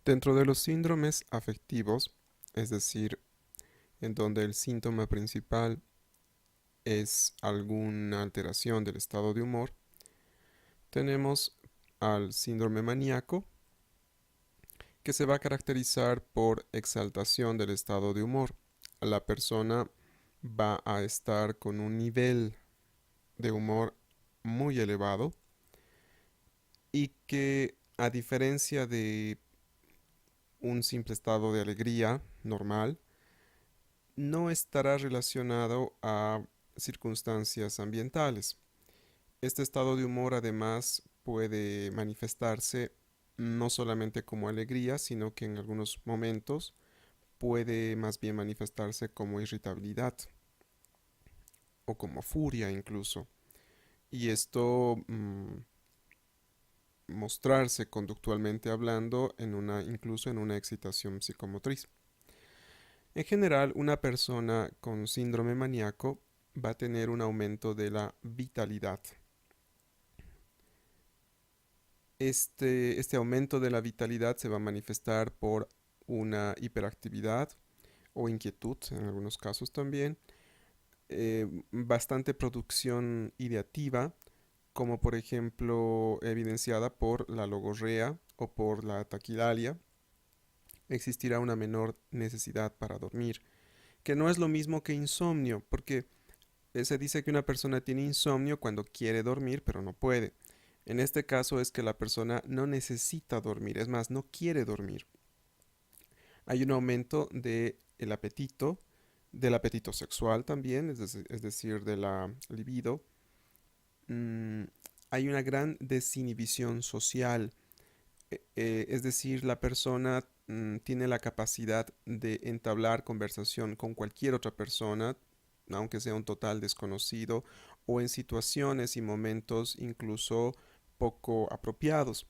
Dentro de los síndromes afectivos, es decir, en donde el síntoma principal es alguna alteración del estado de humor, tenemos al síndrome maníaco, que se va a caracterizar por exaltación del estado de humor. La persona va a estar con un nivel de humor muy elevado y que, a diferencia de un simple estado de alegría normal, no estará relacionado a circunstancias ambientales. Este estado de humor además puede manifestarse no solamente como alegría, sino que en algunos momentos puede más bien manifestarse como irritabilidad o como furia incluso. Y esto mostrarse conductualmente hablando incluso en una excitación psicomotriz. En general, una persona con síndrome maníaco va a tener un aumento de la vitalidad. Este aumento de la vitalidad se va a manifestar por una hiperactividad o inquietud, en algunos casos también, bastante producción ideativa, como por ejemplo evidenciada por la logorrea o por la taquidalia. Existirá una menor necesidad para dormir, que no es lo mismo que insomnio, porque se dice que una persona tiene insomnio cuando quiere dormir, pero no puede. En este caso es que la persona no necesita dormir, es más, no quiere dormir. Hay un aumento del apetito sexual también, es decir, de la libido. Mm, Hay una gran desinhibición social, es decir, la persona tiene la capacidad de entablar conversación con cualquier otra persona, aunque sea un total desconocido, o en situaciones y momentos incluso poco apropiados.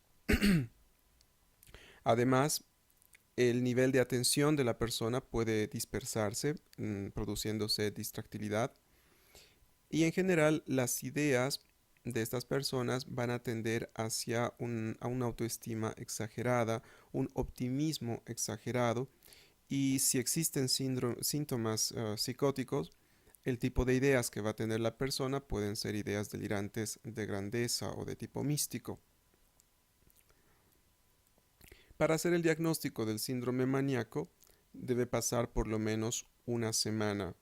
Además, el nivel de atención de la persona puede dispersarse, produciéndose distractibilidad, y en general las ideas de estas personas van a tender a una autoestima exagerada, un optimismo exagerado, y si existen síntomas psicóticos, el tipo de ideas que va a tener la persona pueden ser ideas delirantes de grandeza o de tipo místico. Para hacer el diagnóstico del síndrome maníaco, debe pasar por lo menos una semana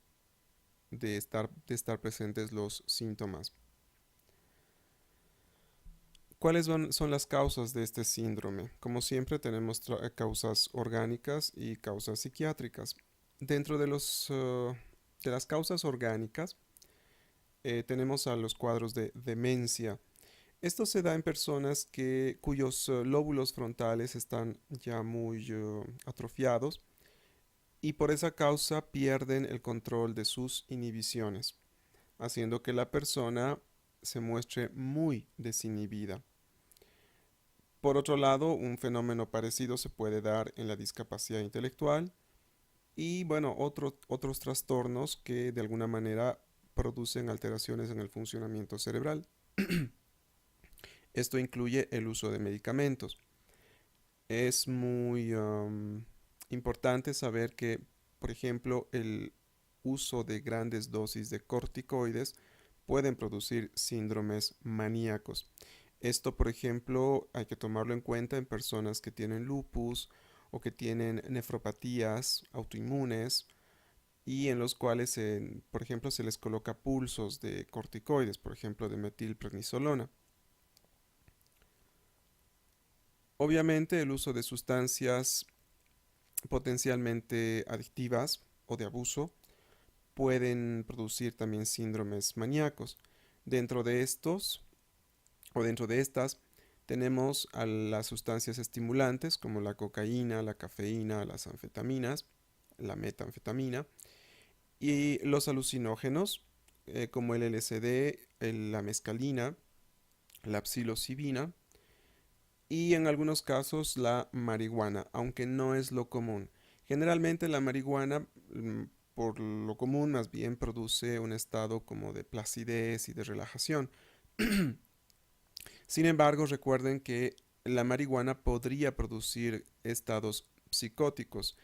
de estar presentes los síntomas. ¿Cuáles son las causas de este síndrome? Como siempre, tenemos causas orgánicas y causas psiquiátricas. Dentro de las causas orgánicas, tenemos a los cuadros de demencia. Esto se da en personas cuyos lóbulos frontales están ya muy atrofiados y por esa causa pierden el control de sus inhibiciones, haciendo que la persona se muestre muy desinhibida. Por otro lado, un fenómeno parecido se puede dar en la discapacidad intelectual y, bueno, otros trastornos que de alguna manera producen alteraciones en el funcionamiento cerebral. Esto incluye el uso de medicamentos. Es muy importante saber que, por ejemplo, el uso de grandes dosis de corticoides pueden producir síndromes maníacos. Esto, por ejemplo, hay que tomarlo en cuenta en personas que tienen lupus o que tienen nefropatías autoinmunes y en los cuales, por ejemplo, se les coloca pulsos de corticoides, por ejemplo, de metilprednisolona. Obviamente, el uso de sustancias potencialmente adictivas o de abuso pueden producir también síndromes maníacos. Dentro de estos dentro de estas tenemos a las sustancias estimulantes como la cocaína, la cafeína, las anfetaminas, la metanfetamina y los alucinógenos como el LSD, la mescalina, la psilocibina y en algunos casos la marihuana, aunque no es lo común. Generalmente la marihuana, por lo común, más bien produce un estado como de placidez y de relajación. Sin embargo, recuerden que la marihuana podría producir estados psicóticos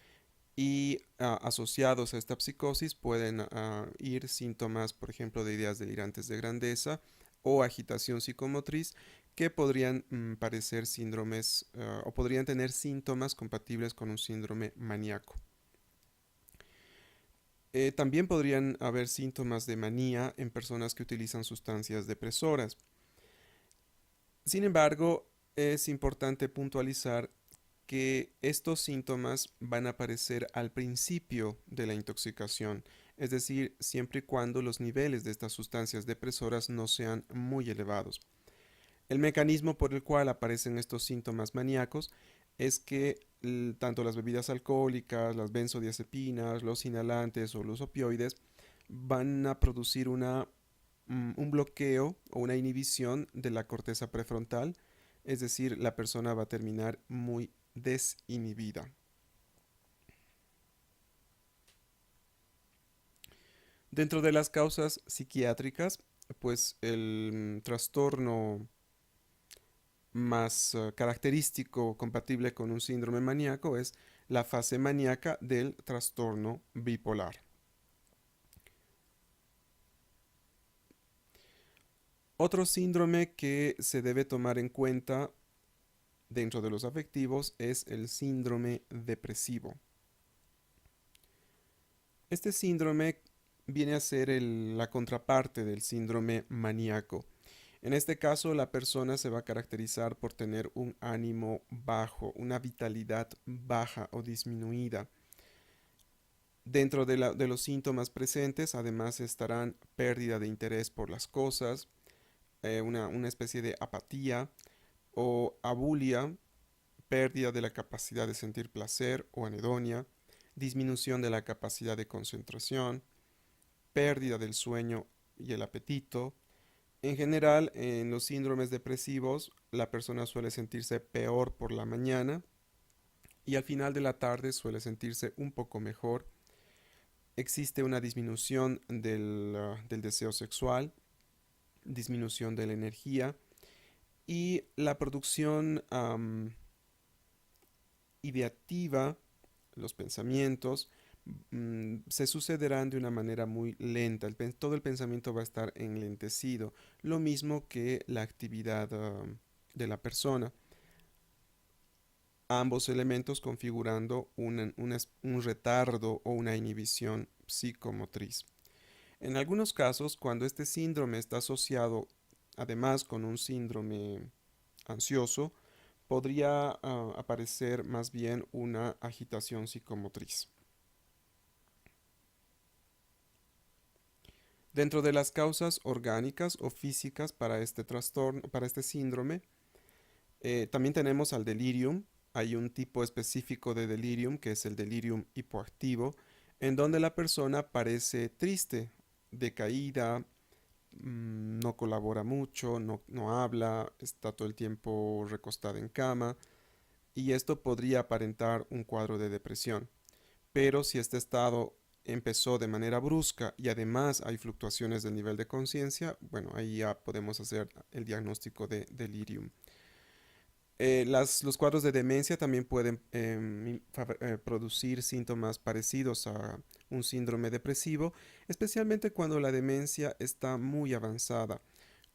y asociados a esta psicosis pueden ir síntomas, por ejemplo, de ideas delirantes de grandeza o agitación psicomotriz que podrían parecer síndromes o podrían tener síntomas compatibles con un síndrome maníaco. También podrían haber síntomas de manía en personas que utilizan sustancias depresoras. Sin embargo, es importante puntualizar que estos síntomas van a aparecer al principio de la intoxicación, es decir, siempre y cuando los niveles de estas sustancias depresoras no sean muy elevados. El mecanismo por el cual aparecen estos síntomas maníacos es que tanto las bebidas alcohólicas, las benzodiazepinas, los inhalantes o los opioides van a producir un bloqueo o una inhibición de la corteza prefrontal, es decir, la persona va a terminar muy desinhibida. Dentro de las causas psiquiátricas, pues el trastorno más característico compatible con un síndrome maníaco es la fase maníaca del trastorno bipolar. Otro síndrome que se debe tomar en cuenta dentro de los afectivos es el síndrome depresivo. Este síndrome viene a ser la contraparte del síndrome maníaco. En este caso, la persona se va a caracterizar por tener un ánimo bajo, una vitalidad baja o disminuida. Dentro de los síntomas presentes, además estarán pérdida de interés por las cosas, una especie de apatía o abulia, pérdida de la capacidad de sentir placer o anedonia, disminución de la capacidad de concentración, pérdida del sueño y el apetito. En general, en los síndromes depresivos, la persona suele sentirse peor por la mañana y al final de la tarde suele sentirse un poco mejor. Existe una disminución del deseo sexual, disminución de la energía y la producción ideativa, los pensamientos, se sucederán de una manera muy lenta. Todo el pensamiento va a estar enlentecido, lo mismo que la actividad de la persona. Ambos elementos configurando un retardo o una inhibición psicomotriz. En algunos casos, cuando este síndrome está asociado además con un síndrome ansioso, podría aparecer más bien una agitación psicomotriz. Dentro de las causas orgánicas o físicas para este trastorno, para este síndrome, también tenemos al delirium. Hay un tipo específico de delirium que es el delirium hipoactivo, en donde la persona parece triste, decaída, no colabora mucho, no habla, está todo el tiempo recostada en cama, y esto podría aparentar un cuadro de depresión. Pero si este estado empezó de manera brusca y además hay fluctuaciones del nivel de conciencia, bueno, ahí ya podemos hacer el diagnóstico de delirium. Los cuadros de demencia también pueden producir síntomas parecidos a un síndrome depresivo, especialmente cuando la demencia está muy avanzada,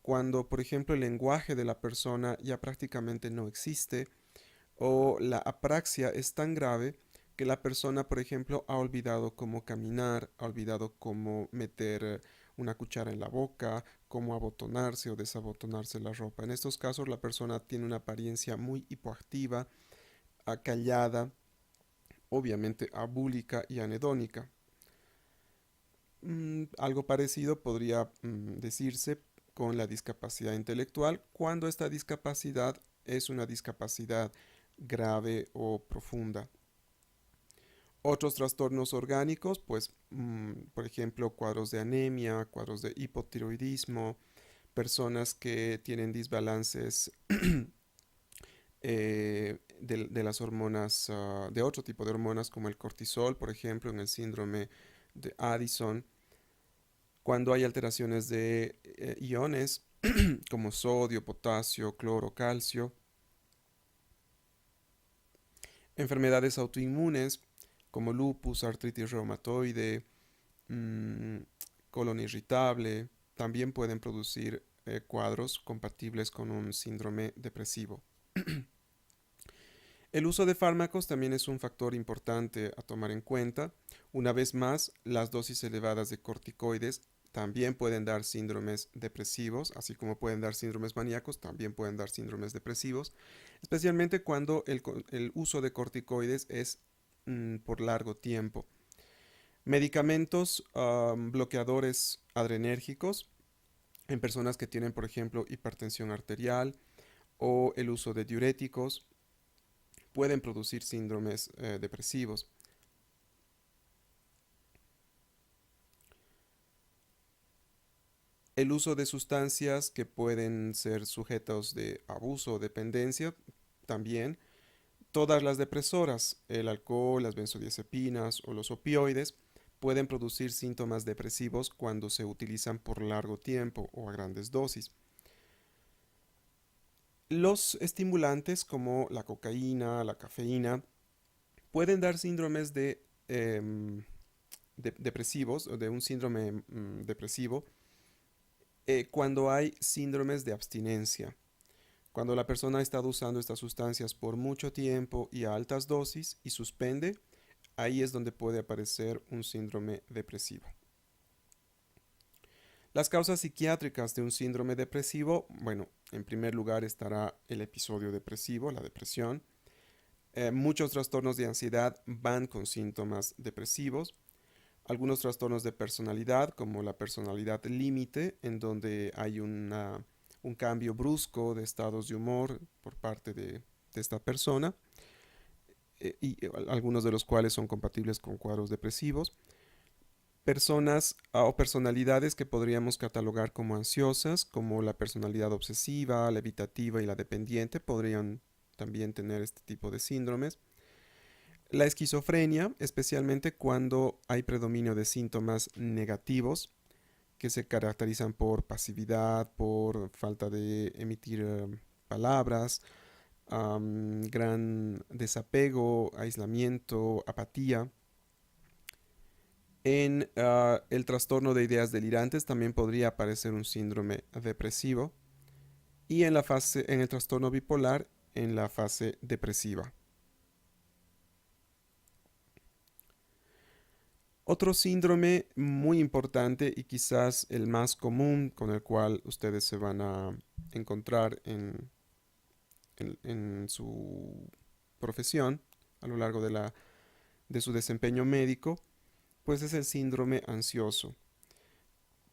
cuando, por ejemplo, el lenguaje de la persona ya prácticamente no existe o la apraxia es tan grave que la persona, por ejemplo, ha olvidado cómo caminar, ha olvidado cómo meter una cuchara en la boca, cómo abotonarse o desabotonarse la ropa. En estos casos la persona tiene una apariencia muy hipoactiva, acallada, obviamente abúlica y anedónica. Algo parecido podría decirse con la discapacidad intelectual cuando esta discapacidad es una discapacidad grave o profunda. Otros trastornos orgánicos, pues, por ejemplo, cuadros de anemia, cuadros de hipotiroidismo, personas que tienen desbalances de las hormonas, de otro tipo de hormonas como el cortisol, por ejemplo, en el síndrome de Addison, cuando hay alteraciones de iones como sodio, potasio, cloro, calcio, Enfermedades autoinmunes como lupus, artritis reumatoide, mm, colon irritable, también pueden producir cuadros compatibles con un síndrome depresivo. El uso de fármacos también es un factor importante a tomar en cuenta. Una vez más, las dosis elevadas de corticoides también pueden dar síndromes depresivos, así como pueden dar síndromes maníacos, también pueden dar síndromes depresivos, especialmente cuando el uso de corticoides es por largo tiempo. Medicamentos bloqueadores adrenérgicos en personas que tienen, por ejemplo, hipertensión arterial o el uso de diuréticos pueden producir síndromes depresivos. El uso de sustancias que pueden ser sujetos de abuso o dependencia también. Todas las depresoras, el alcohol, las benzodiazepinas o los opioides, pueden producir síntomas depresivos cuando se utilizan por largo tiempo o a grandes dosis. Los estimulantes como la cocaína, la cafeína, pueden dar síndromes depresivos o de un síndrome depresivo cuando hay síndromes de abstinencia. Cuando la persona ha estado usando estas sustancias por mucho tiempo y a altas dosis y suspende, ahí es donde puede aparecer un síndrome depresivo. Las causas psiquiátricas de un síndrome depresivo, bueno, en primer lugar estará el episodio depresivo, la depresión. Muchos trastornos de ansiedad van con síntomas depresivos. Algunos trastornos de personalidad, como la personalidad límite, en donde hay un cambio brusco de estados de humor por parte de esta persona, y algunos de los cuales son compatibles con cuadros depresivos. Personas o personalidades que podríamos catalogar como ansiosas, como la personalidad obsesiva, la evitativa y la dependiente, podrían también tener este tipo de síndromes. La esquizofrenia, especialmente cuando hay predominio de síntomas negativos que se caracterizan por pasividad, por falta de emitir palabras, gran desapego, aislamiento, apatía. En el trastorno de ideas delirantes también podría aparecer un síndrome depresivo y en el trastorno bipolar en la fase depresiva. Otro síndrome muy importante y quizás el más común con el cual ustedes se van a encontrar en su profesión a lo largo de su desempeño médico, pues es el síndrome ansioso.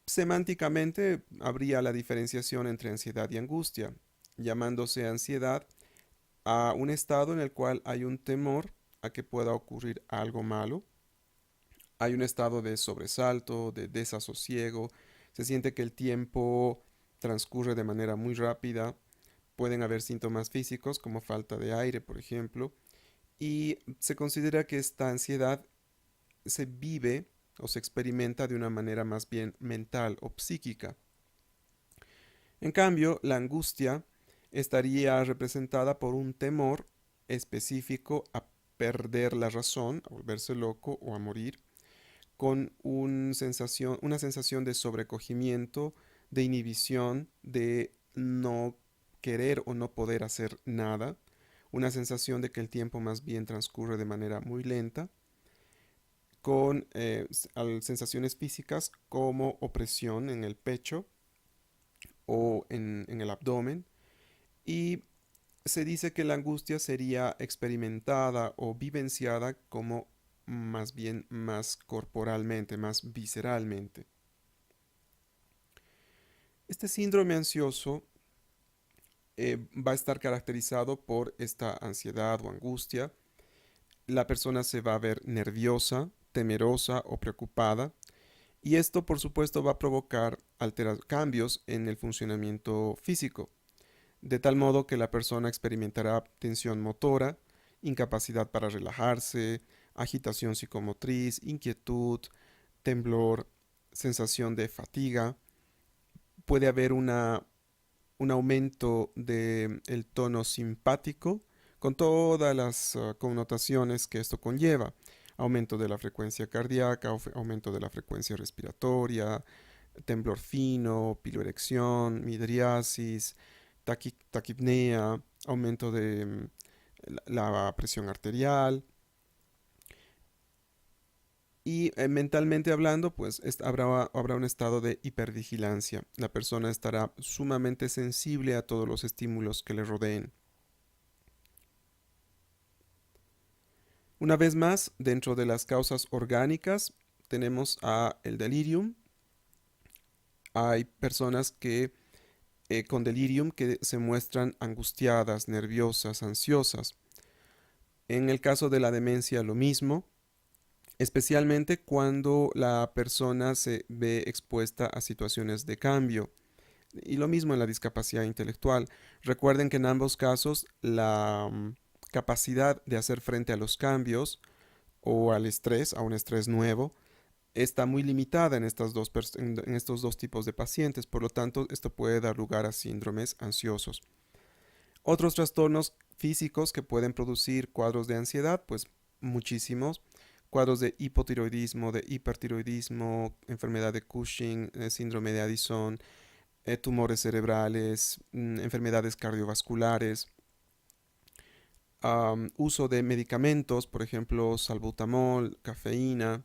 Semánticamente habría la diferenciación entre ansiedad y angustia, llamándose ansiedad a un estado en el cual hay un temor a que pueda ocurrir algo malo. Hay un estado de sobresalto, de desasosiego, se siente que el tiempo transcurre de manera muy rápida, pueden haber síntomas físicos como falta de aire, por ejemplo, y se considera que esta ansiedad se vive o se experimenta de una manera más bien mental o psíquica. En cambio, la angustia estaría representada por un temor específico a perder la razón, a volverse loco o a morir, con una sensación de sobrecogimiento, de inhibición, de no querer o no poder hacer nada, una sensación de que el tiempo más bien transcurre de manera muy lenta, con sensaciones físicas como opresión en el pecho o en el abdomen, y se dice que la angustia sería experimentada o vivenciada como más bien más corporalmente, más visceralmente. Este síndrome ansioso va a estar caracterizado por esta ansiedad o angustia. La persona se va a ver nerviosa, temerosa o preocupada, y esto por supuesto va a provocar cambios en el funcionamiento físico, de tal modo que la persona experimentará tensión motora, incapacidad para relajarse, agitación psicomotriz, inquietud, temblor, sensación de fatiga. Puede haber un aumento del tono simpático, con todas las connotaciones que esto conlleva. Aumento de la frecuencia cardíaca, aumento de la frecuencia respiratoria, temblor fino, piloerección, midriasis, taquipnea, aumento de la presión arterial. Y mentalmente hablando, pues habrá un estado de hipervigilancia. La persona estará sumamente sensible a todos los estímulos que le rodeen. Una vez más, dentro de las causas orgánicas, tenemos a el delirium. Hay personas que con delirium que se muestran angustiadas, nerviosas, ansiosas. En el caso de la demencia, lo mismo, especialmente cuando la persona se ve expuesta a situaciones de cambio. Y lo mismo en la discapacidad intelectual. Recuerden que en ambos casos la capacidad de hacer frente a los cambios o al estrés, a un estrés nuevo, está muy limitada en estos dos tipos de pacientes. Por lo tanto, esto puede dar lugar a síndromes ansiosos. Otros trastornos físicos que pueden producir cuadros de ansiedad, pues muchísimos. Cuadros de hipotiroidismo, de hipertiroidismo, enfermedad de Cushing, síndrome de Addison, tumores cerebrales, enfermedades cardiovasculares, uso de medicamentos, por ejemplo, salbutamol, cafeína,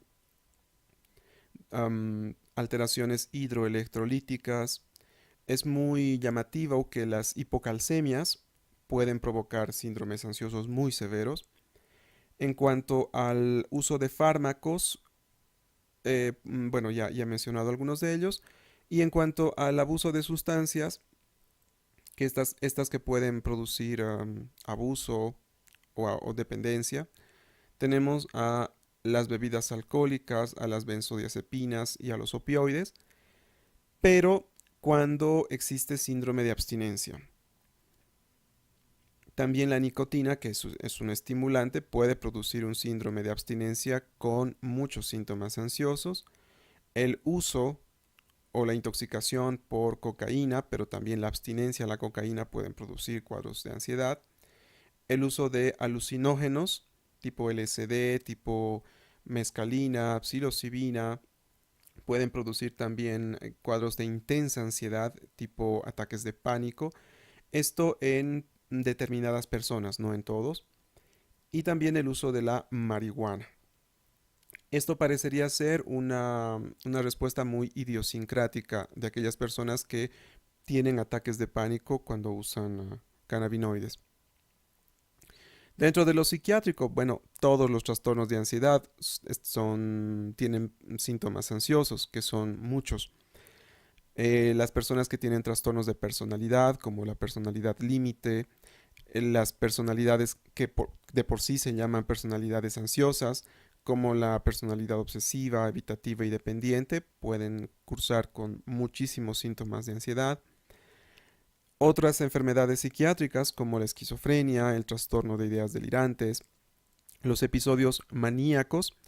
alteraciones hidroelectrolíticas. Es muy llamativo que las hipocalcemias pueden provocar síndromes ansiosos muy severos. En cuanto al uso de fármacos, bueno, ya he mencionado algunos de ellos. Y en cuanto al abuso de sustancias, que estas que pueden producir abuso o dependencia, tenemos a las bebidas alcohólicas, a las benzodiazepinas y a los opioides, pero cuando existe síndrome de abstinencia. También la nicotina, que es un estimulante, puede producir un síndrome de abstinencia con muchos síntomas ansiosos. El uso o la intoxicación por cocaína, pero también la abstinencia a la cocaína pueden producir cuadros de ansiedad. El uso de alucinógenos tipo LSD, tipo mescalina, psilocibina, pueden producir también cuadros de intensa ansiedad tipo ataques de pánico. Esto en determinadas personas, no en todos. Y también el uso de la marihuana. Esto parecería ser una respuesta muy idiosincrática de aquellas personas que tienen ataques de pánico cuando usan cannabinoides. Dentro de lo psiquiátrico, bueno, todos los trastornos de ansiedad tienen síntomas ansiosos, que son muchos. Las personas que tienen trastornos de personalidad, como la personalidad límite, las personalidades que de por sí se llaman personalidades ansiosas, como la personalidad obsesiva, evitativa y dependiente, pueden cursar con muchísimos síntomas de ansiedad. Otras enfermedades psiquiátricas como la esquizofrenia, el trastorno de ideas delirantes, los episodios maníacos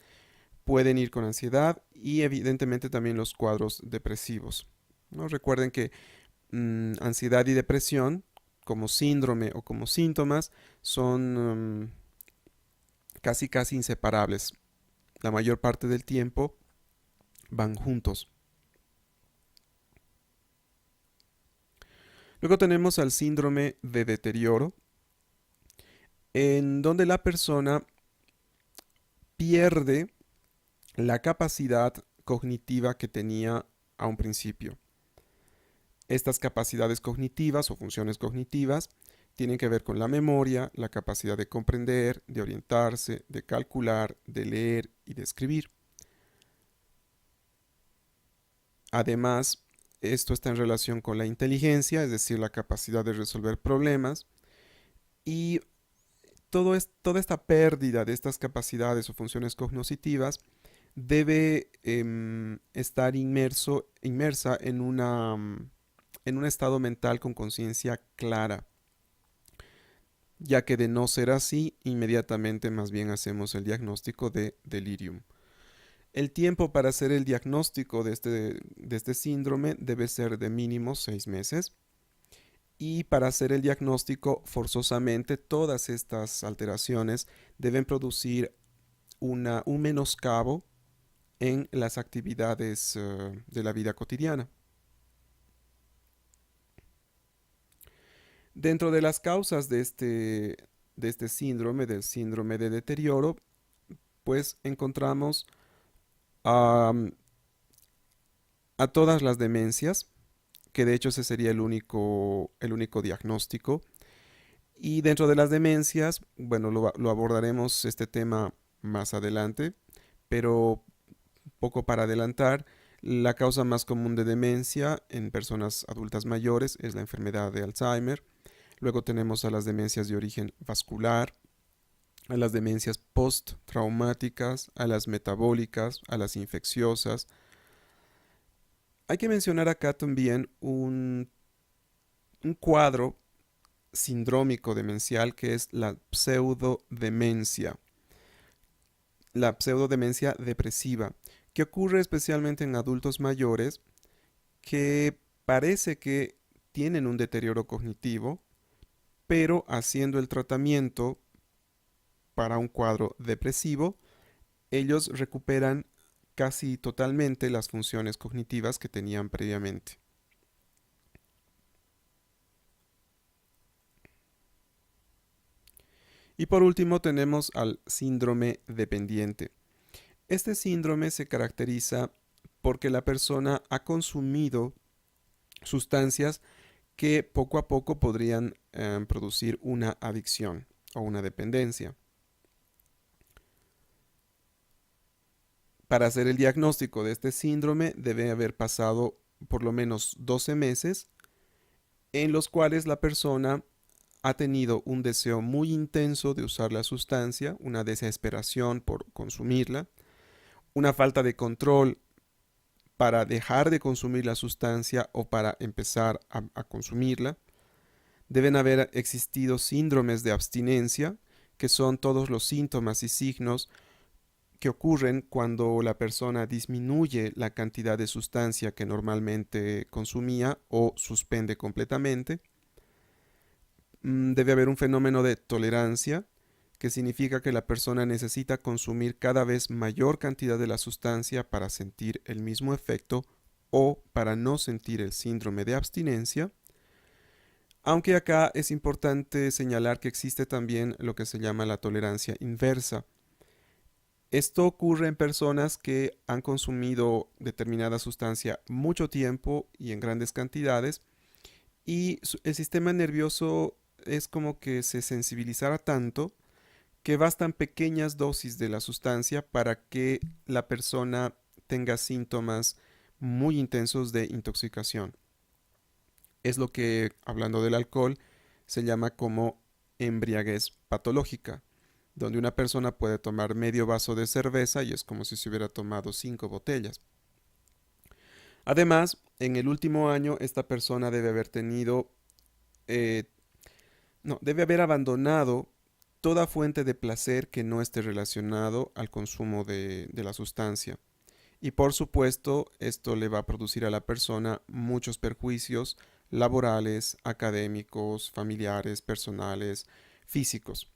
pueden ir con ansiedad y evidentemente también los cuadros depresivos, ¿no? Recuerden que ansiedad y depresión como síndrome o como síntomas son casi inseparables. La mayor parte del tiempo van juntos. Luego tenemos al síndrome de deterioro, en donde la persona pierde la capacidad cognitiva que tenía a un principio. Estas capacidades cognitivas o funciones cognitivas tienen que ver con la memoria, la capacidad de comprender, de orientarse, de calcular, de leer y de escribir. Además, esto está en relación con la inteligencia, es decir, la capacidad de resolver problemas. Y toda esta pérdida de estas capacidades o funciones cognitivas debe estar inmersa en un estado mental con conciencia clara, ya que de no ser así, inmediatamente más bien hacemos el diagnóstico de delirium. El tiempo para hacer el diagnóstico de este síndrome debe ser de mínimo 6 meses Y para hacer el diagnóstico, forzosamente todas estas alteraciones deben producir un menoscabo en las actividades de la vida cotidiana. Dentro de las causas de este síndrome, del síndrome de deterioro, pues encontramos a, a todas las demencias, que de hecho ese sería el único diagnóstico. Y dentro de las demencias, bueno, lo abordaremos este tema más adelante, pero poco para adelantar, la causa más común de demencia en personas adultas mayores es la enfermedad de Alzheimer. Luego tenemos a las demencias de origen vascular, a las demencias postraumáticas, a las metabólicas, a las infecciosas. Hay que mencionar acá también un cuadro sindrómico demencial que es la pseudodemencia depresiva, que ocurre especialmente en adultos mayores que parece que tienen un deterioro cognitivo, pero haciendo el tratamiento para un cuadro depresivo, ellos recuperan casi totalmente las funciones cognitivas que tenían previamente. Y por último tenemos al síndrome dependiente. Este síndrome se caracteriza porque la persona ha consumido sustancias que poco a poco podrían producir una adicción o una dependencia. Para hacer el diagnóstico de este síndrome debe haber pasado por lo menos 12 meses en los cuales la persona ha tenido un deseo muy intenso de usar la sustancia, una desesperación por consumirla, una falta de control para dejar de consumir la sustancia o para empezar a consumirla. Deben haber existido síndromes de abstinencia, que son todos los síntomas y signos que ocurren cuando la persona disminuye la cantidad de sustancia que normalmente consumía o suspende completamente. Debe haber un fenómeno de tolerancia, que significa que la persona necesita consumir cada vez mayor cantidad de la sustancia para sentir el mismo efecto o para no sentir el síndrome de abstinencia. Aunque acá es importante señalar que existe también lo que se llama la tolerancia inversa. Esto ocurre en personas que han consumido determinada sustancia mucho tiempo y en grandes cantidades y el sistema nervioso es como que se sensibilizara tanto que bastan pequeñas dosis de la sustancia para que la persona tenga síntomas muy intensos de intoxicación. Es lo que, hablando del alcohol, se llama como embriaguez patológica, donde una persona puede tomar medio vaso de cerveza y es como si se hubiera tomado 5 botellas. Además, en el último año, esta persona debe haber tenido, eh, no, debe haber abandonado toda fuente de placer que no esté relacionado al consumo de la sustancia. Y por supuesto, esto le va a producir a la persona muchos perjuicios laborales, académicos, familiares, personales, físicos.